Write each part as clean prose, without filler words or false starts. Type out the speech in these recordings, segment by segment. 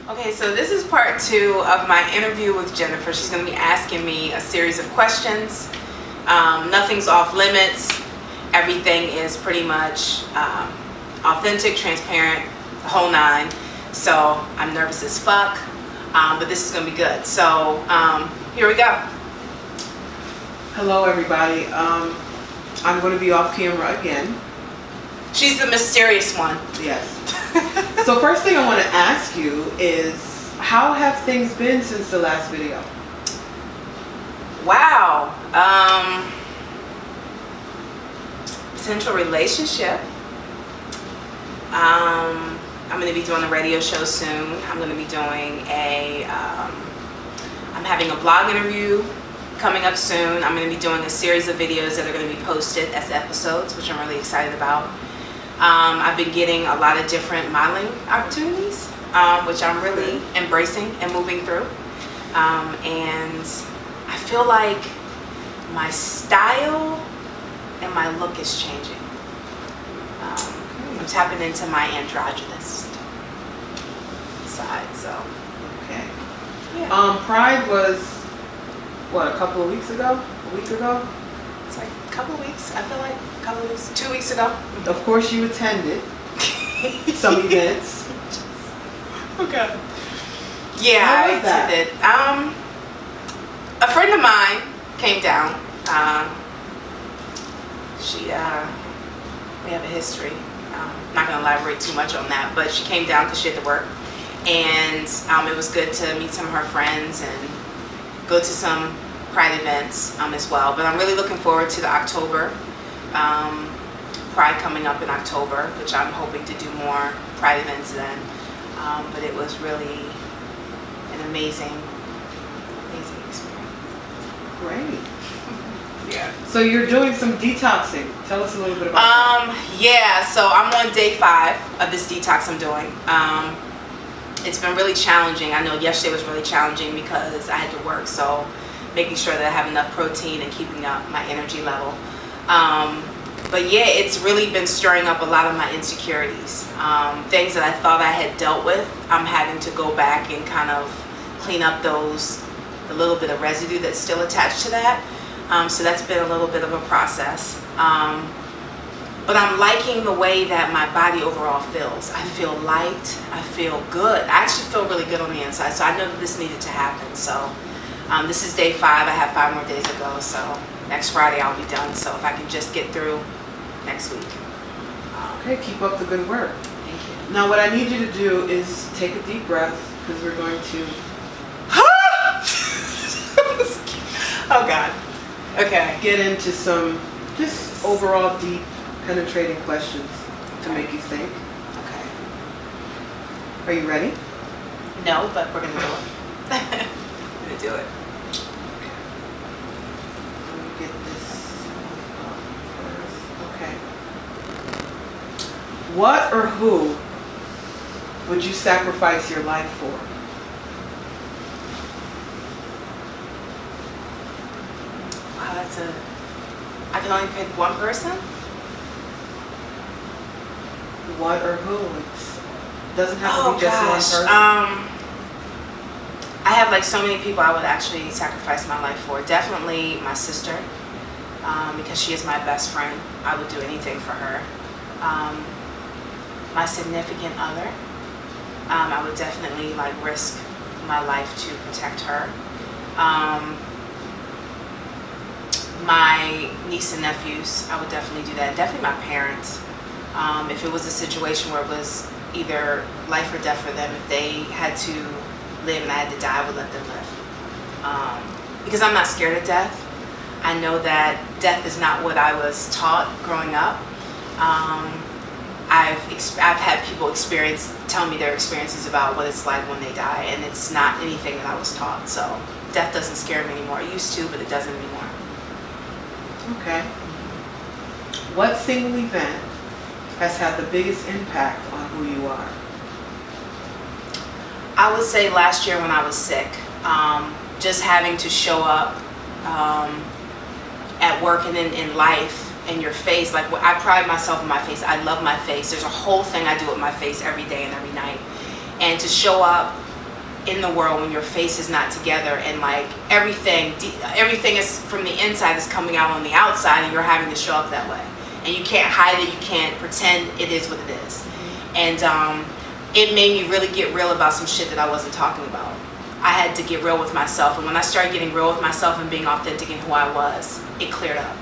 Okay, so this is part 2 of my interview with Jennifer. She's going to be asking me a series of questions. Nothing's off limits. Everything is pretty much authentic, transparent, the whole nine. So I'm nervous as fuck, but this is going to be good. So here we go. Hello, everybody. I'm going to be off camera again. She's the mysterious one. Yes. So first thing I want to ask you is, how have things been since the last video? Wow. Potential relationship. I'm going to be doing a radio show soon. I'm going to be doing I'm having a blog interview coming up soon. I'm going to be doing a series of videos that are going to be posted as episodes, which I'm really excited about. I've been getting a lot of different modeling opportunities, which I'm really embracing and moving through. And I feel like my style and my look is changing. I'm tapping into my androgynous side, so. Okay. Yeah. Pride was, what, a couple of weeks ago? A week ago? It's like a couple of weeks, I feel like. A couple of weeks, 2 weeks ago. Of course you attended some events. Okay. Yeah, How I was that? attended. A friend of mine came down. We have a history. I'm not going to elaborate too much on that, but she came down because she had to work. And it was good to meet some of her friends and go to some Pride events as well. But I'm really looking forward to the October Pride coming up in October, which I'm hoping to do more Pride events then. But it was really an amazing experience. Great. Yeah. So you're doing some detoxing. Tell us a little bit about that. Yeah, so I'm on day 5 of this detox I'm doing. It's been really challenging. I know yesterday was really challenging because I had to work, so making sure that I have enough protein and keeping up my energy level. But yeah, it's really been stirring up a lot of my insecurities. Things that I thought I had dealt with, I'm having to go back and kind of clean up the little bit of residue that's still attached to that. So that's been a little bit of a process. But I'm liking the way that my body overall feels. I feel light, I feel good. I actually feel really good on the inside, so I know that this needed to happen. So this is day 5, I have 5 more days to go, so next Friday I'll be done. So if I can just get through next week. Okay, keep up the good work. Thank you. Now what I need you to do is take a deep breath, because we're going to... Oh God. Okay. get into some just overall deep, penetrating questions to make you think. Okay. Are you ready? No, but we're gonna do it. We're gonna do it. Let me get this up first. Okay. What or who would you sacrifice your life for? Wow, I can only pick one person? What or who? It doesn't have to be just one person. I have like so many people I would actually sacrifice my life for. Definitely my sister, because she is my best friend. I would do anything for her. My significant other, I would definitely like risk my life to protect her. My niece and nephews, I would definitely do that. Definitely my parents. If it was a situation where it was either life or death for them, if they had to live and I had to die, I would let them live. Because I'm not scared of death. I know that death is not what I was taught growing up. I've had people tell me their experiences about what it's like when they die, and it's not anything that I was taught. So death doesn't scare me anymore. It used to, but it doesn't anymore. Okay. What single event has had the biggest impact on who you are? I would say last year when I was sick, just having to show up at work and in life, in your face. Like, I pride myself in my face. I love my face. There's a whole thing I do with my face every day and every night. And to show up in the world when your face is not together, and like everything is from the inside is coming out on the outside, and you're having to show up that way, and you can't hide it, you can't pretend it is what it is. And it made me really get real about some shit that I wasn't talking about. I had to get real with myself, and when I started getting real with myself and being authentic in who I was, it cleared up.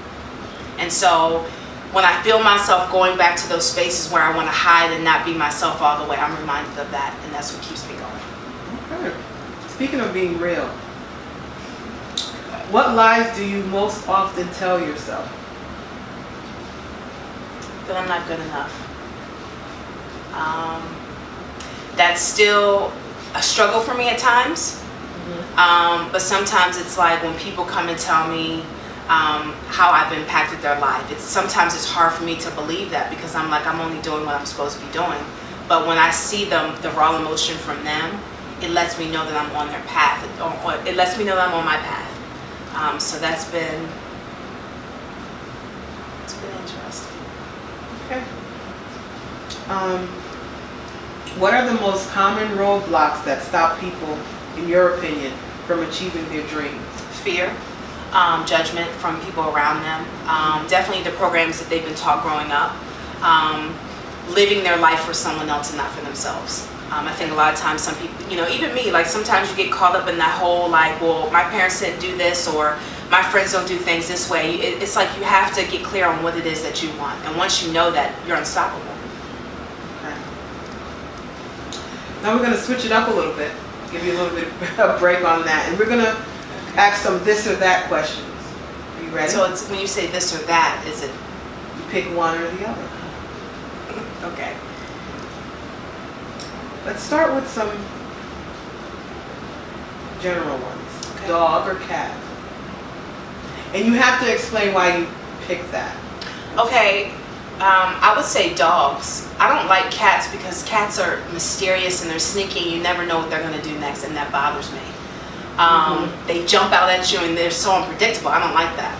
And so when I feel myself going back to those spaces where I want to hide and not be myself all the way, I'm reminded of that, and that's what keeps me going. Okay. Speaking of being real, what lies do you most often tell yourself? That I'm not good enough. That's still a struggle for me at times. But sometimes it's like when people come and tell me how I've impacted their life, sometimes it's hard for me to believe that, because I'm like, I'm only doing what I'm supposed to be doing. But when I see the raw emotion from them, it lets me know that I'm on their path. It lets me know that I'm on my path. So it's been interesting. Okay. What are the most common roadblocks that stop people, in your opinion, from achieving their dreams? Fear, judgment from people around them, definitely the programs that they've been taught growing up, living their life for someone else and not for themselves. I think a lot of times some people, even me, like sometimes you get caught up in that whole like, well, my parents didn't do this, or my friends don't do things this way. It's like you have to get clear on what it is that you want. And once you know that, you're unstoppable. Okay. Now we're going to switch it up a little bit, give you a little bit of a break on that. And we're going to ask some this or that questions. Are you ready? So it's when you say this or that, is it? You pick one or the other. Okay. Let's start with some general ones. Okay. Dog or cat? And you have to explain why you picked that. Okay, I would say dogs. I don't like cats because cats are mysterious and they're sneaky. You never know what they're going to do next, and that bothers me. They jump out at you and they're so unpredictable. I don't like that.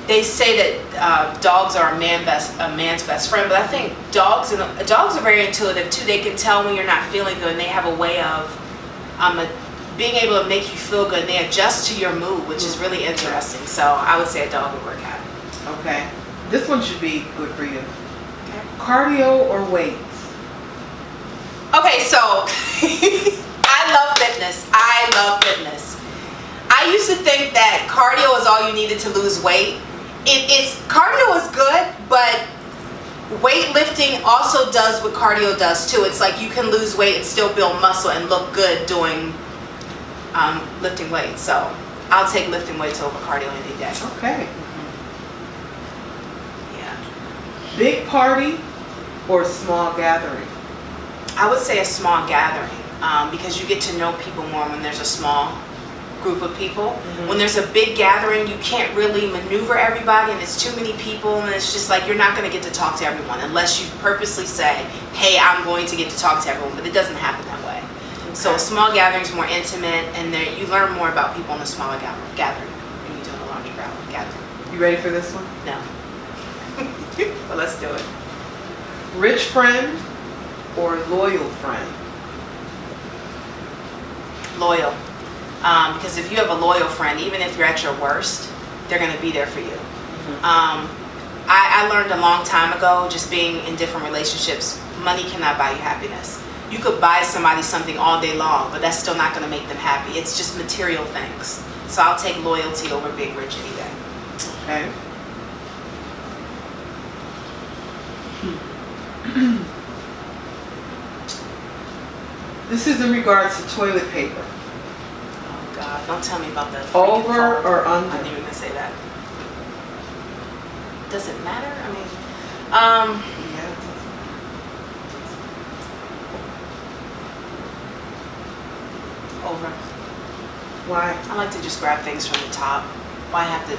They say that dogs are a man's best friend, but I think dogs are very intuitive too. They can tell when you're not feeling good, and they have a way of being able to make you feel good. And they adjust to your mood, which is really interesting. So I would say a dog over a cat. Okay. This one should be good for you. Okay. Cardio or weights? Okay, so I love fitness. I used to think that cardio is all you needed to lose weight. Cardio is good, but weightlifting also does what cardio does too. It's like you can lose weight and still build muscle and look good doing lifting weights. So I'll take lifting weights over cardio any day. Okay. Yeah. Big party or small gathering? I would say a small gathering, because you get to know people more when there's a small group of people. When there's a big gathering, you can't really maneuver everybody, and it's too many people, and it's just like you're not going to get to talk to everyone unless you purposely say, hey, I'm going to get to talk to everyone, but it doesn't happen that way. Okay. So a small gathering is more intimate, and you learn more about people in a smaller gathering when you're doing a larger gathering. You ready for this one? No. But let's do it. Rich friend or loyal friend? Loyal. Because if you have a loyal friend, even if you're at your worst, they're going to be there for you. I learned a long time ago, just being in different relationships, money cannot buy you happiness. You could buy somebody something all day long, but that's still not going to make them happy. It's just material things. So I'll take loyalty over being rich any day. Okay. This is in regards to toilet paper. Oh God, don't tell me about that. Over or under? I knew you were going to say that. Does it matter? I mean, Yeah. over. Why? I like to just grab things from the top. Why have to?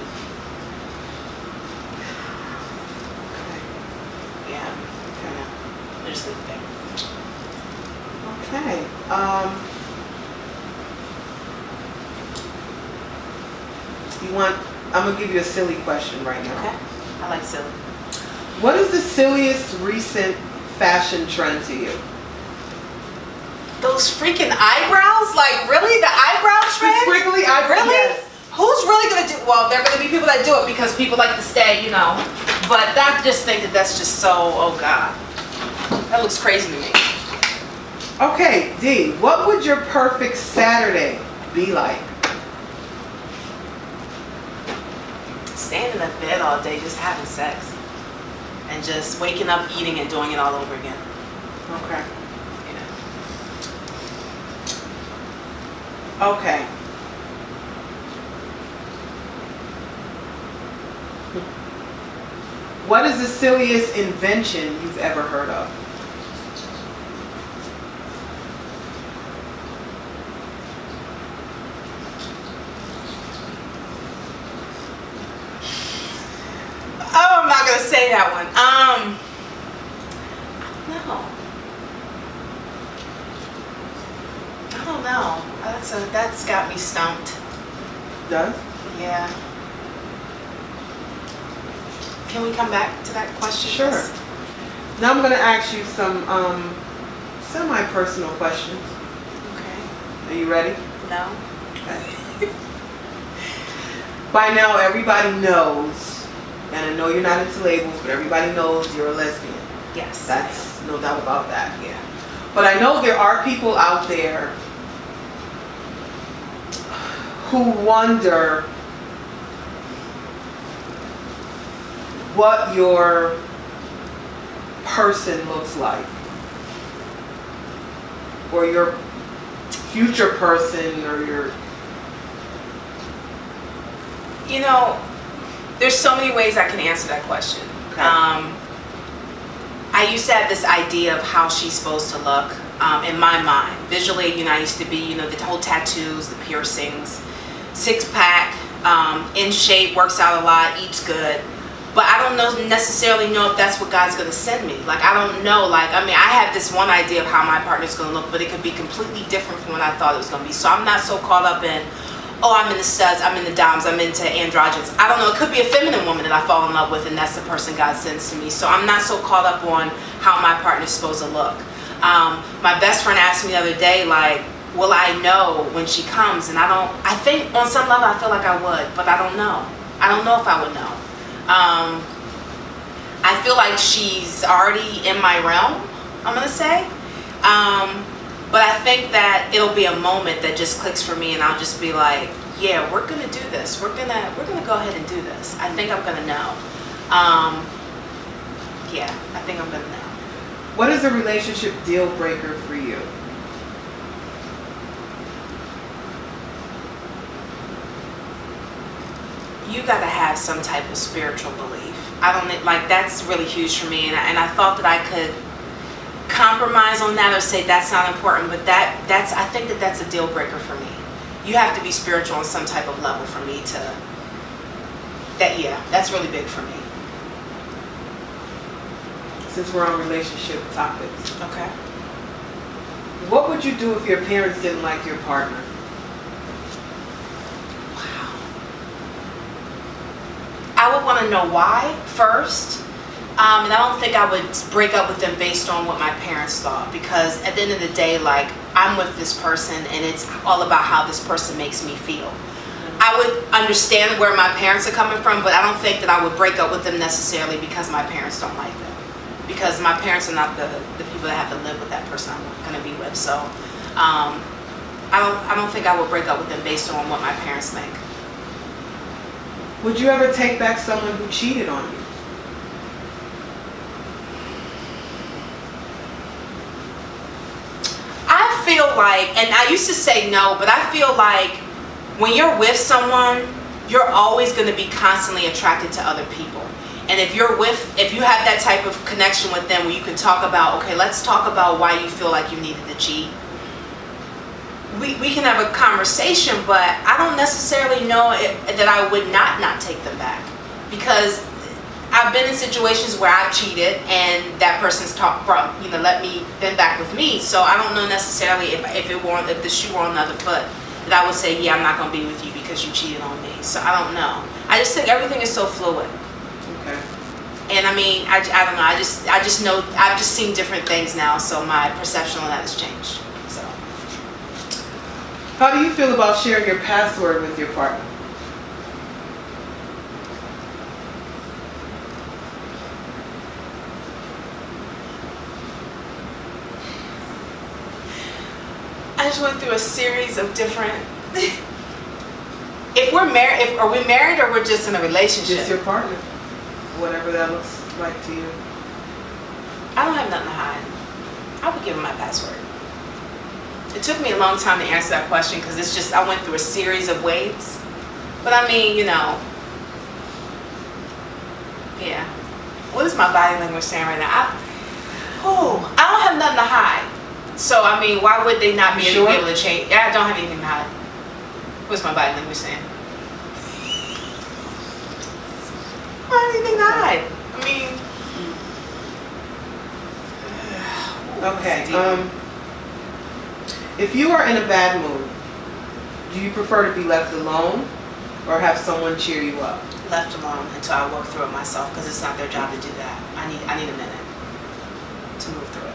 Yeah. I just leave it there. Okay. I'm gonna give you a silly question right now. Okay. I like silly. What is the silliest recent fashion trend to you? Those freaking eyebrows? Like, really? The eyebrow The trend? squiggly eyebrows. Really? Yes. Who's really gonna do? Well, there are gonna be people that do it because people like to stay, you know. But I just think that that's just so. Oh God, that looks crazy to me. Okay, D, what would your perfect Saturday be like? Staying in the bed all day, just having sex, and just waking up, eating, and doing it all over again. Okay. Yeah. Okay. What is the silliest invention you've ever heard of? Oh, I'm not gonna say that one. I don't know. That's got me stumped. Does? Yeah. Can we come back to that question? Sure. please? Now I'm going to ask you some semi-personal questions. Okay. Are you ready? No. By now, everybody knows, and I know you're not into labels, but everybody knows you're a lesbian. Yes. That's no doubt about that. Yeah. But I know there are people out there who wonder what your person looks like, or your future person, or your... You know, there's so many ways I can answer that question. Okay. I used to have this idea of how she's supposed to look in my mind. Visually, you know, I used to be, you know, the whole tattoos, the piercings, six-pack, in shape, works out a lot, eats good. But I don't necessarily know if that's what God's going to send me. Like, I don't know. Like, I mean, I have this one idea of how my partner's going to look, but it could be completely different from what I thought it was going to be. So I'm not so caught up in, oh, I'm in the studs, I'm in the doms, I'm into androgynes. I don't know. It could be a feminine woman that I fall in love with, and that's the person God sends to me. So I'm not so caught up on how my partner's supposed to look. My best friend asked me the other day, like, will I know when she comes? And I think on some level I feel like I would, but I don't know. I don't know if I would know. I feel like she's already in my realm, I'm gonna say. But I think that it'll be a moment that just clicks for me, and I'll just be like, yeah, we're gonna do this. We're gonna go ahead and do this. I think I'm gonna know. Yeah, I think I'm gonna know. What is a relationship deal breaker for you? You gotta have some type of spiritual belief. I don't like, that's really huge for me, and I thought that I could compromise on that or say that's not important, but that's I think that's a deal breaker for me. You have to be spiritual on some type of level for me to yeah, that's really big for me. Since we're on relationship topics, Okay. what would you do if your parents didn't like your partner? Wow. I would want to know why first. And I don't think I would break up with them based on what my parents thought, because at the end of the day, like, I'm with this person and it's all about how this person makes me feel. I would understand where my parents are coming from, but I don't think that I would break up with them necessarily because my parents don't like them. Because my parents are not the people that have to live with that person I'm going to be with. So I don't think I would break up with them based on what my parents think. Would you ever take back someone who cheated on you? I feel like, and I used to say no, but I feel like when you're with someone, you're always going to be constantly attracted to other people. And if you have that type of connection with them where you can talk about, okay, let's talk about why you feel like you needed to cheat. We can have a conversation, but I don't necessarily know that I would not take them back, because I've been in situations where I've cheated and that person's let me been back with me. So I don't know necessarily if the shoe were on the other foot, that I would say, yeah, I'm not going to be with you because you cheated on me. So I don't know. I just think everything is so fluid. Okay. And I mean, I don't know. I just know, I've just seen different things now, so my perception on that has changed. So. How do you feel about sharing your password with your partner? I just went through a series of different. If we're married, are we married or we're just in a relationship? Just your partner, whatever that looks like to you. I don't have nothing to hide. I would give him my password. It took me a long time to answer that question because it's just, I went through a series of waves. But I mean, you know, yeah. What is my body language saying right now? I don't have nothing to hide. So, I mean, why would they not be able to change? Yeah, I don't have anything to hide. What's my body language saying? I don't have anything to hide. I mean... Okay. If you are in a bad mood, do you prefer to be left alone or have someone cheer you up? Left alone until I work through it myself because it's not their job to do that. I need a minute to move through it.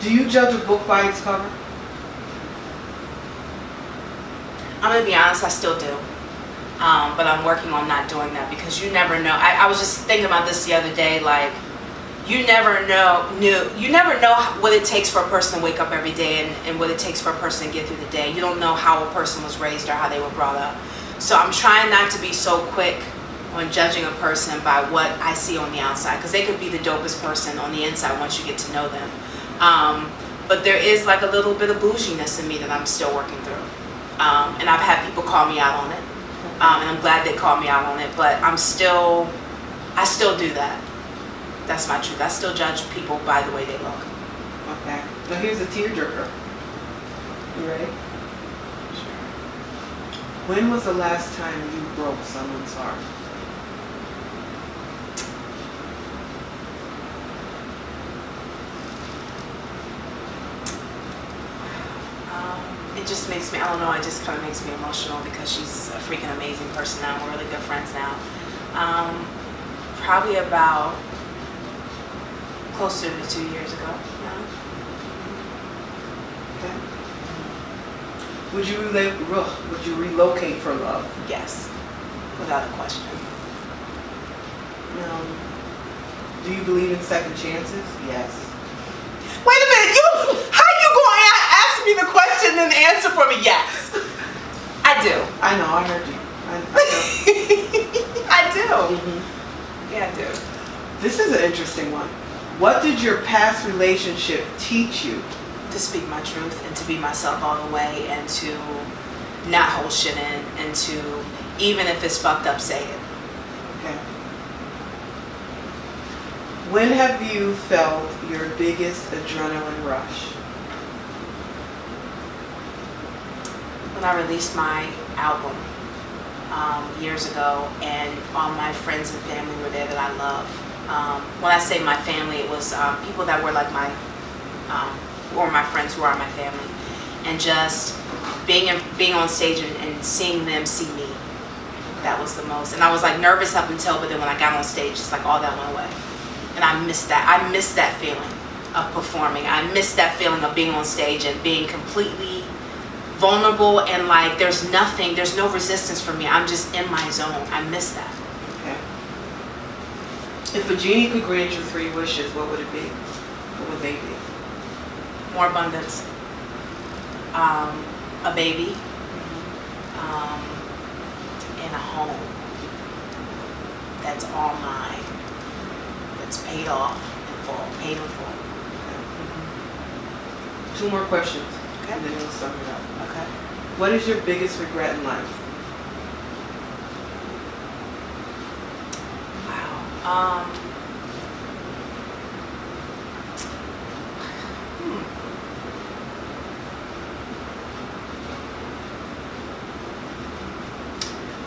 Do you judge a book by its cover? I'm going to be honest, I still do. But I'm working on not doing that because you never know. I was just thinking about this the other day, like, you never know what it takes for a person to wake up every day and what it takes for a person to get through the day. You don't know how a person was raised or how they were brought up. So I'm trying not to be so quick on judging a person by what I see on the outside because they could be the dopest person on the inside once you get to know them. But there is like a little bit of bouginess in me that I'm still working through. And I've had people call me out on it. And I'm glad they called me out on it, but I still do that. That's my truth. I still judge people by the way they look. Okay. Now here's a tearjerker. You ready? Sure. When was the last time you broke someone's heart? It just makes me, I don't know, it just kind of makes me emotional because she's a freaking amazing person now. We're really good friends now. Probably about closer to 2 years ago now. Okay. Would you relocate for love? Yes, without a question. Do you believe in second chances? Yes. Wait a minute, how you going to ask me the question and answer for me? Yes. I do. I know, I heard you. I know. I do. Mm-hmm. Yeah, I do. This is an interesting one. What did your past relationship teach you? To speak my truth and to be myself all the way and to not hold shit in and to, even if it's fucked up, say it. Okay. When have you felt your biggest adrenaline rush? When I released my album years ago and all my friends and family were there that I love. When I say my family, it was people that were like my, or my friends who are my family. And just being on stage and seeing them see me, that was the most. And I was like nervous up until, but then when I got on stage, it's like all that went away. And I missed that. I missed that feeling of performing. I missed that feeling of being on stage and being completely vulnerable and like there's no resistance for me. I'm just in my zone. I miss that. Okay. If a genie could grant you 3 wishes, what would it be? What would they be? More abundance. A baby. And a home. That's all mine. That's paid off in full. Paid in full. Okay. 2 more questions. Okay. And then we'll sum it up. Okay. What is your biggest regret in life? Wow.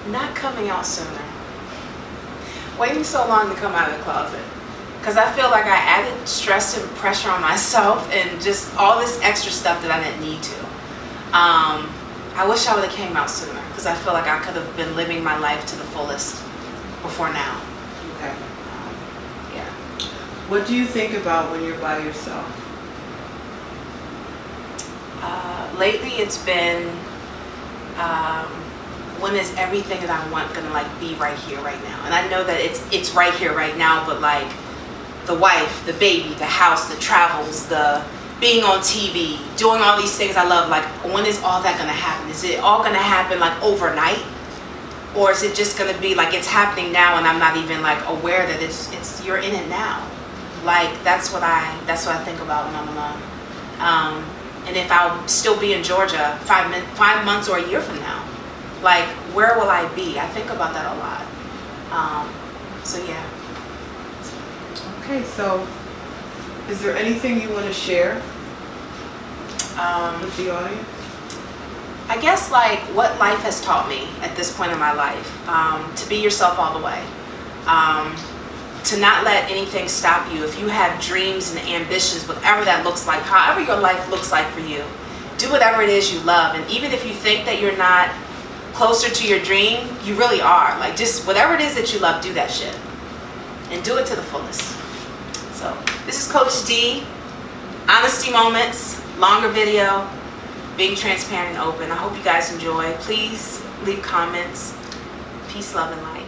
Not coming out sooner. Waiting so long to come out of the closet. Because I feel like I added stress and pressure on myself and just all this extra stuff that I didn't need to. I wish I would have came out sooner because I feel like I could have been living my life to the fullest before now. Okay. Yeah. What do you think about when you're by yourself? Lately it's been, when is everything that I want gonna like be right here, right now? And I know that it's right here, right now, but like the wife, the baby, the house, the travels, the being on TV, doing all these things I love, like when is all that gonna happen? Is it all gonna happen like overnight? Or is it just gonna be like it's happening now and I'm not even like aware that it's you're in it now? Like that's what I think about when I'm alone. And if I'll still be in Georgia 5 months or a year from now, like where will I be? I think about that a lot. So yeah. Okay, so is there anything you want to share with the audience? I guess like what life has taught me at this point in my life, to be yourself all the way, to not let anything stop you. If you have dreams and ambitions, whatever that looks like, however your life looks like for you, do whatever it is you love. And even if you think that you're not closer to your dream, you really are. Like just whatever it is that you love, do that shit and do it to the fullest. So this is Coach D, honesty moments, longer video, being transparent and open. I hope you guys enjoy. Please leave comments. Peace, love, and light.